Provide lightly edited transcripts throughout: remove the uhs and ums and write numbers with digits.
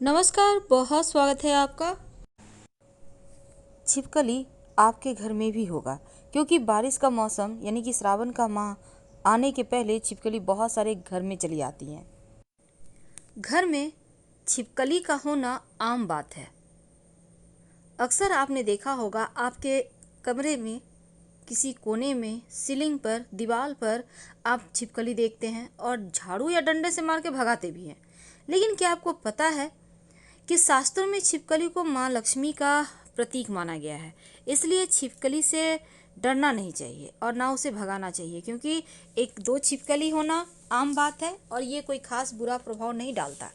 नमस्कार, बहुत स्वागत है आपका। छिपकली आपके घर में भी होगा क्योंकि बारिश का मौसम यानी कि श्रावण का माह आने के पहले छिपकली बहुत सारे घर में चली आती हैं। घर में छिपकली का होना आम बात है। अक्सर आपने देखा होगा आपके कमरे में किसी कोने में सीलिंग पर दीवार पर आप छिपकली देखते हैं और झाड़ू या डंडे से मार के भगाते भी हैं। लेकिन क्या आपको पता है कि शास्त्रों में छिपकली को माँ लक्ष्मी का प्रतीक माना गया है। इसलिए छिपकली से डरना नहीं चाहिए और ना उसे भगाना चाहिए, क्योंकि एक दो छिपकली होना आम बात है और ये कोई खास बुरा प्रभाव नहीं डालता।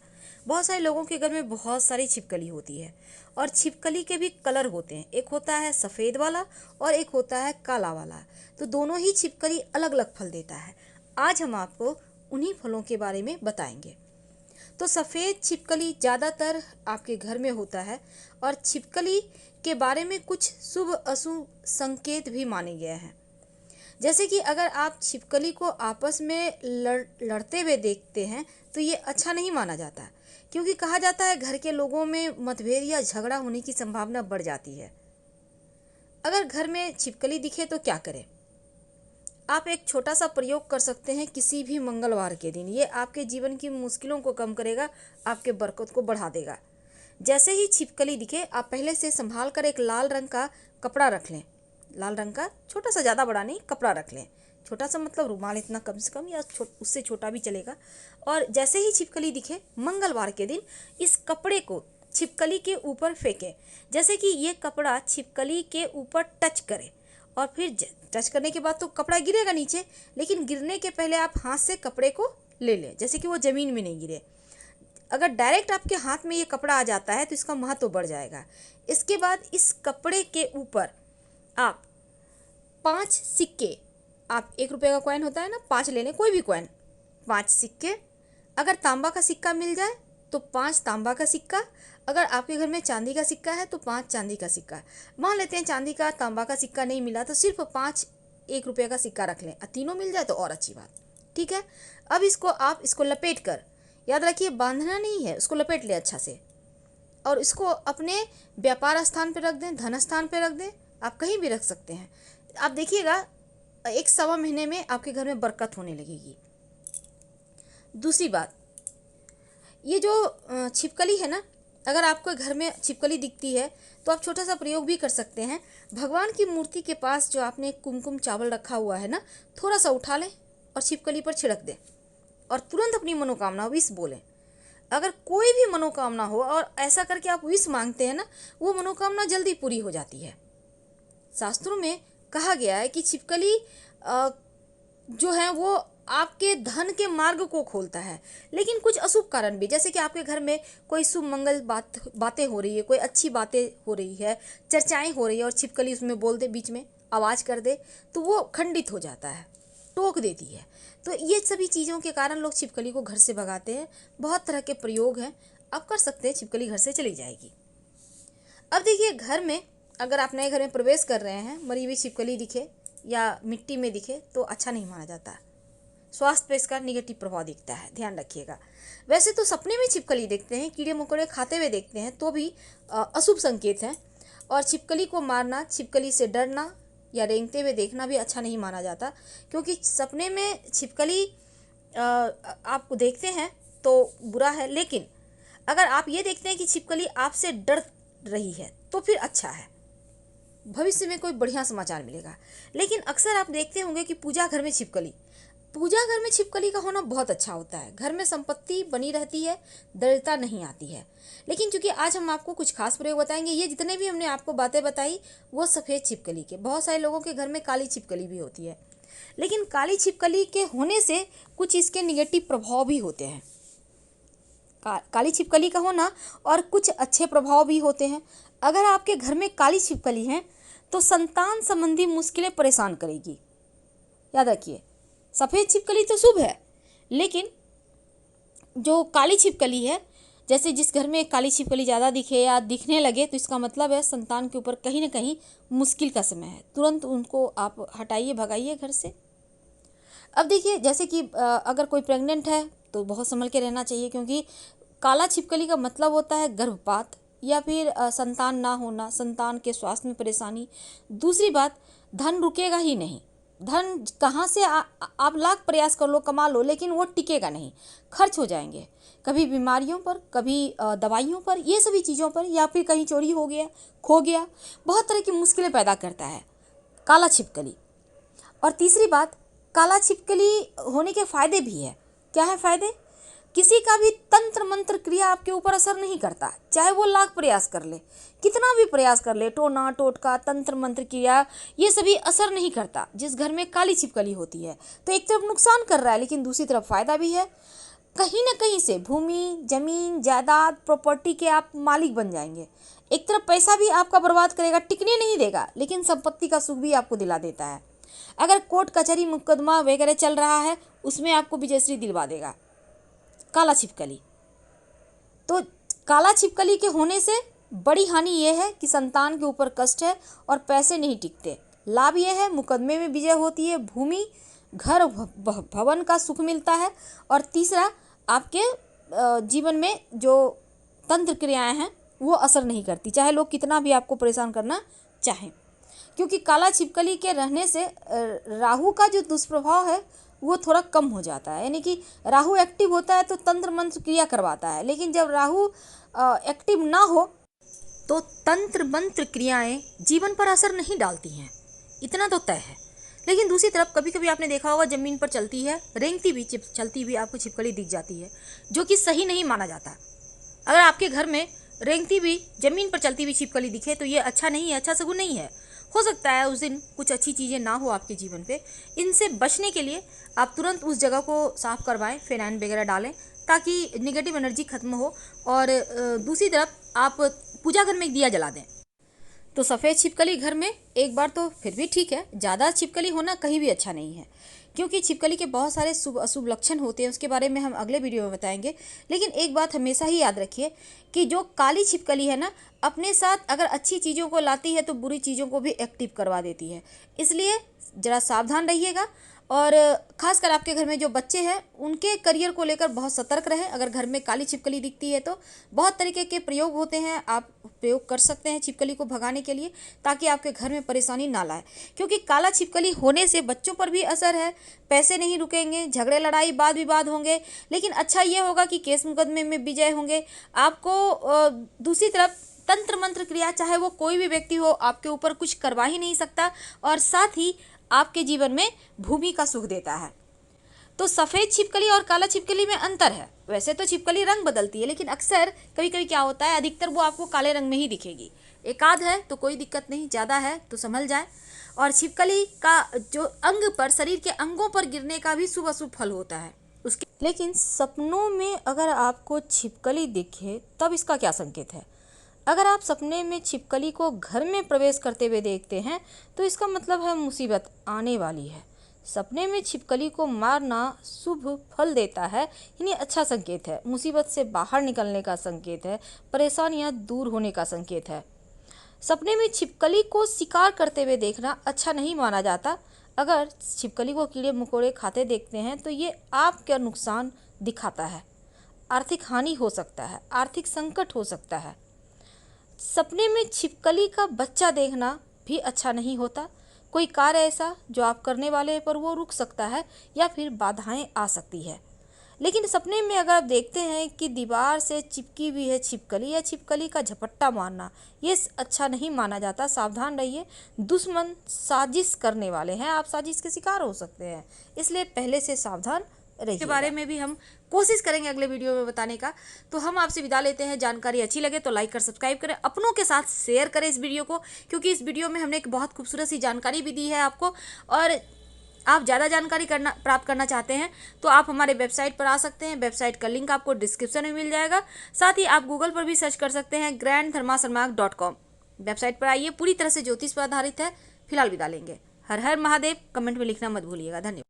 बहुत सारे लोगों के घर में बहुत सारी छिपकली होती है और छिपकली के भी कलर होते हैं। एक होता है सफ़ेद वाला और एक होता है काला वाला। तो दोनों ही छिपकली अलग अलग फल देता है। आज हम आपको उन्हीं फलों के बारे में बताएंगे। तो सफ़ेद छिपकली ज़्यादातर आपके घर में होता है और छिपकली के बारे में कुछ शुभ अशुभ संकेत भी माने गए हैं। जैसे कि अगर आप छिपकली को आपस में लड़ते हुए देखते हैं तो ये अच्छा नहीं माना जाता, क्योंकि कहा जाता है घर के लोगों में मतभेद या झगड़ा होने की संभावना बढ़ जाती है। अगर घर में छिपकली दिखे तो क्या करें? आप एक छोटा सा प्रयोग कर सकते हैं किसी भी मंगलवार के दिन। ये आपके जीवन की मुश्किलों को कम करेगा, आपके बरकत को बढ़ा देगा। जैसे ही छिपकली दिखे आप पहले से संभाल कर एक लाल रंग का कपड़ा रख लें। लाल रंग का छोटा सा, ज़्यादा बड़ा नहीं, कपड़ा रख लें। छोटा सा मतलब रुमाल इतना कम से कम, या उससे छोटा भी चलेगा। और जैसे ही छिपकली दिखे मंगलवार के दिन इस कपड़े को छिपकली के ऊपर फेंकें। जैसे कि ये कपड़ा छिपकली के ऊपर टच करे और फिर टच करने के बाद तो कपड़ा गिरेगा नीचे, लेकिन गिरने के पहले आप हाथ से कपड़े को ले लें, जैसे कि वो ज़मीन में नहीं गिरे। अगर डायरेक्ट आपके हाथ में ये कपड़ा आ जाता है तो इसका महत्व बढ़ जाएगा। इसके बाद इस कपड़े के ऊपर आप 5 सिक्के, आप 1 रुपये का कॉइन होता है ना, 5 ले लें, कोई भी कॉइन, 5 सिक्के। अगर तांबा का सिक्का मिल जाए तो 5 तांबा का सिक्का। अगर आपके घर में चांदी का सिक्का है तो 5 चांदी का सिक्का। मान लेते हैं चांदी का तांबा का सिक्का नहीं मिला तो सिर्फ 5 1 रुपये का सिक्का रख लें। तीनों मिल जाए तो और अच्छी बात। ठीक है, अब इसको लपेट कर, याद रखिए बांधना नहीं है, उसको लपेट लें अच्छा से और इसको अपने व्यापार स्थान पर रख दें, धन स्थान पर रख दें। आप कहीं भी रख सकते हैं। आप देखिएगा 1 सवा महीने में आपके घर में बरकत होने लगेगी। दूसरी बात, ये जो छिपकली है ना, अगर आपको घर में छिपकली दिखती है तो आप छोटा सा प्रयोग भी कर सकते हैं। भगवान की मूर्ति के पास जो आपने कुमकुम चावल रखा हुआ है ना, थोड़ा सा उठा लें और छिपकली पर छिड़क दें और तुरंत अपनी मनोकामना विश बोलें। अगर कोई भी मनोकामना हो और ऐसा करके आप विश मांगते हैं ना, वो मनोकामना जल्दी पूरी हो जाती है। शास्त्रों में कहा गया है कि छिपकली जो है वो आपके धन के मार्ग को खोलता है। लेकिन कुछ अशुभ कारण भी, जैसे कि आपके घर में कोई शुभ मंगल बातें हो रही है, कोई अच्छी बातें हो रही है, चर्चाएं हो रही है और छिपकली उसमें बोल दे, बीच में आवाज़ कर दे, तो वो खंडित हो जाता है, टोक देती है। तो ये सभी चीज़ों के कारण लोग छिपकली को घर से भगाते हैं। बहुत तरह के प्रयोग हैं, आप कर सकते हैं, छिपकली घर से चली जाएगी। अब देखिए, घर में अगर आप नए घर में प्रवेश कर रहे हैं, मरी हुई छिपकली दिखे या मिट्टी में दिखे तो अच्छा नहीं माना जाता। स्वास्थ्य पे इसका निगेटिव प्रभाव दिखता है, ध्यान रखिएगा। वैसे तो सपने में छिपकली देखते हैं, कीड़े मकोड़े खाते हुए देखते हैं तो भी अशुभ संकेत हैं। और छिपकली को मारना, छिपकली से डरना या रेंगते हुए देखना भी अच्छा नहीं माना जाता, क्योंकि सपने में छिपकली आप देखते हैं तो बुरा है। लेकिन अगर आप ये देखते हैं कि छिपकली आपसे डर रही है तो फिर अच्छा है, भविष्य में कोई बढ़िया समाचार मिलेगा। लेकिन अक्सर आप देखते होंगे कि पूजा घर में छिपकली का होना बहुत अच्छा होता है। घर में संपत्ति बनी रहती है, दरिद्रता नहीं आती है। लेकिन चूंकि आज हम आपको कुछ खास प्रयोग बताएंगे, ये जितने भी हमने आपको बातें बताई वो सफ़ेद छिपकली के। बहुत सारे लोगों के घर में काली छिपकली भी होती है, लेकिन काली छिपकली के होने से कुछ इसके निगेटिव प्रभाव भी होते हैं। काली छिपकली का होना और कुछ अच्छे प्रभाव भी होते हैं। अगर आपके घर में काली छिपकली है तो संतान संबंधी मुश्किलें परेशान करेगी। याद रखिए, सफ़ेद छिपकली तो शुभ है, लेकिन जो काली छिपकली है, जैसे जिस घर में काली छिपकली ज़्यादा दिखे या दिखने लगे तो इसका मतलब है संतान के ऊपर कहीं ना कहीं मुश्किल का समय है। तुरंत उनको आप हटाइए, भगाइए घर से। अब देखिए, जैसे कि अगर कोई प्रेग्नेंट है तो बहुत संभल के रहना चाहिए, क्योंकि काला छिपकली का मतलब होता है गर्भपात या फिर संतान ना होना, संतान के स्वास्थ्य में परेशानी। दूसरी बात, धन रुकेगा ही नहीं। धन कहाँ से आप लाख प्रयास कर लो, कमा लो, लेकिन वो टिकेगा नहीं, खर्च हो जाएंगे, कभी बीमारियों पर, कभी दवाइयों पर, ये सभी चीज़ों पर, या फिर कहीं चोरी हो गया, खो गया, बहुत तरह की मुश्किलें पैदा करता है काला छिपकली। और तीसरी बात, काला छिपकली होने के फायदे भी है। क्या है फायदे? किसी का भी तंत्र मंत्र क्रिया आपके ऊपर असर नहीं करता, चाहे वो लाख प्रयास कर ले, कितना भी प्रयास कर ले, टोना टोटका, तंत्र मंत्र क्रिया, ये सभी असर नहीं करता जिस घर में काली छिपकली होती है। तो एक तरफ नुकसान कर रहा है, लेकिन दूसरी तरफ फायदा भी है। कहीं ना कहीं से भूमि, जमीन, जायदाद, प्रॉपर्टी के आप मालिक बन जाएंगे। एक तरफ पैसा भी आपका बर्बाद करेगा, टिकने नहीं देगा, लेकिन संपत्ति का सुख भी आपको दिला देता है। अगर कोर्ट कचहरी मुकदमा वगैरह चल रहा है, उसमें आपको विजयश्री दिलवा देगा काला छिपकली। तो काला छिपकली के होने से बड़ी हानि यह है कि संतान के ऊपर कष्ट है और पैसे नहीं टिकते। लाभ यह है, मुकदमे में विजय होती है, भूमि, घर, भवन का सुख मिलता है। और तीसरा, आपके जीवन में जो तंत्र क्रियाएं हैं वो असर नहीं करती, चाहे लोग कितना भी आपको परेशान करना चाहें। क्योंकि काला छिपकली के रहने से राहु का जो दुष्प्रभाव है वो थोड़ा कम हो जाता है। यानी कि राहु एक्टिव होता है तो तंत्र मंत्र क्रिया करवाता है, लेकिन जब राहु एक्टिव ना हो तो तंत्र मंत्र क्रियाएं जीवन पर असर नहीं डालती हैं, इतना तो तय है। लेकिन दूसरी तरफ कभी कभी आपने देखा होगा, ज़मीन पर चलती है, रेंगती भी चलती हुई आपको छिपकली दिख जाती है, जो कि सही नहीं माना जाता। अगर आपके घर में रेंगती भी, ज़मीन पर चलती हुई छिपकली दिखे तो ये अच्छा नहीं है, अच्छा शगुन नहीं है। हो सकता है उस दिन कुछ अच्छी चीज़ें ना हो आपके जीवन पे। इनसे बचने के लिए आप तुरंत उस जगह को साफ करवाएं, फिनाइन वगैरह डालें, ताकि नेगेटिव एनर्जी खत्म हो। और दूसरी तरफ आप पूजा घर में एक दिया जला दें। तो सफ़ेद छिपकली घर में एक बार तो फिर भी ठीक है, ज़्यादा छिपकली होना कहीं भी अच्छा नहीं है, क्योंकि छिपकली के बहुत सारे शुभ अशुभ लक्षण होते हैं, उसके बारे में हम अगले वीडियो में बताएंगे। लेकिन एक बात हमेशा ही याद रखिए कि जो काली छिपकली है ना, अपने साथ अगर अच्छी चीज़ों को लाती है तो बुरी चीज़ों को भी एक्टिव करवा देती है। इसलिए ज़रा सावधान रहिएगा। और खासकर आपके घर में जो बच्चे हैं उनके करियर को लेकर बहुत सतर्क रहें। अगर घर में काली छिपकली दिखती है तो बहुत तरीके के प्रयोग होते हैं, आप प्रयोग कर सकते हैं छिपकली को भगाने के लिए, ताकि आपके घर में परेशानी ना लाए। क्योंकि काला छिपकली होने से बच्चों पर भी असर है, पैसे नहीं रुकेंगे, झगड़े लड़ाई वाद विवाद होंगे, लेकिन अच्छा ये होगा कि केस मुकदमे में विजय होंगे। आपको दूसरी तरफ तंत्र मंत्र क्रिया, चाहे वो कोई भी व्यक्ति हो, आपके ऊपर कुछ करवा ही नहीं सकता, और साथ ही आपके जीवन में भूमि का सुख देता है। तो सफ़ेद छिपकली और काला छिपकली में अंतर है। वैसे तो छिपकली रंग बदलती है, लेकिन अक्सर कभी कभी क्या होता है, अधिकतर वो आपको काले रंग में ही दिखेगी। एक आध है तो कोई दिक्कत नहीं, ज़्यादा है तो संभल जाए। और छिपकली का जो अंग पर, शरीर के अंगों पर गिरने का भी शुभ अशुभ फल होता है उसके। लेकिन सपनों में अगर आपको छिपकली दिखे तब इसका क्या संकेत है? अगर आप सपने में छिपकली को घर में प्रवेश करते हुए देखते हैं तो इसका मतलब है मुसीबत आने वाली है। सपने में छिपकली को मारना शुभ फल देता है, यानी अच्छा संकेत है, मुसीबत से बाहर निकलने का संकेत है, परेशानियां दूर होने का संकेत है। सपने में छिपकली को शिकार करते हुए देखना अच्छा नहीं माना जाता। अगर छिपकली को कीड़े मकोड़े खाते देखते हैं तो ये आपका नुकसान दिखाता है, आर्थिक हानि हो सकता है, आर्थिक संकट हो सकता है। सपने में छिपकली का बच्चा देखना भी अच्छा नहीं होता। कोई कार्य ऐसा जो आप करने वाले हैं पर वो रुक सकता है या फिर बाधाएं आ सकती है। लेकिन सपने में अगर आप देखते हैं कि दीवार से चिपकी हुई है छिपकली या छिपकली का झपट्टा मारना, ये अच्छा नहीं माना जाता। सावधान रहिए, दुश्मन साजिश करने वाले हैं, आप साजिश के शिकार हो सकते हैं, इसलिए पहले से सावधान रहिए। के बारे में भी हम कोशिश करेंगे अगले वीडियो में बताने का। तो हम आपसे विदा लेते हैं। जानकारी अच्छी लगे तो लाइक कर सब्सक्राइब करें, अपनों के साथ शेयर करें इस वीडियो को, क्योंकि इस वीडियो में हमने एक बहुत खूबसूरत सी जानकारी भी दी है आपको। और आप ज़्यादा जानकारी प्राप्त करना चाहते हैं तो आप हमारे वेबसाइट पर आ सकते हैं। वेबसाइट का लिंक आपको डिस्क्रिप्शन में मिल जाएगा। साथ ही आप गूगल पर भी सर्च कर सकते हैं grandthermasanmark.com। वेबसाइट पर आइए, पूरी तरह से ज्योतिष पर आधारित है। फिलहाल विदा लेंगे। हर हर महादेव। कमेंट में लिखना मत भूलिएगा। धन्यवाद।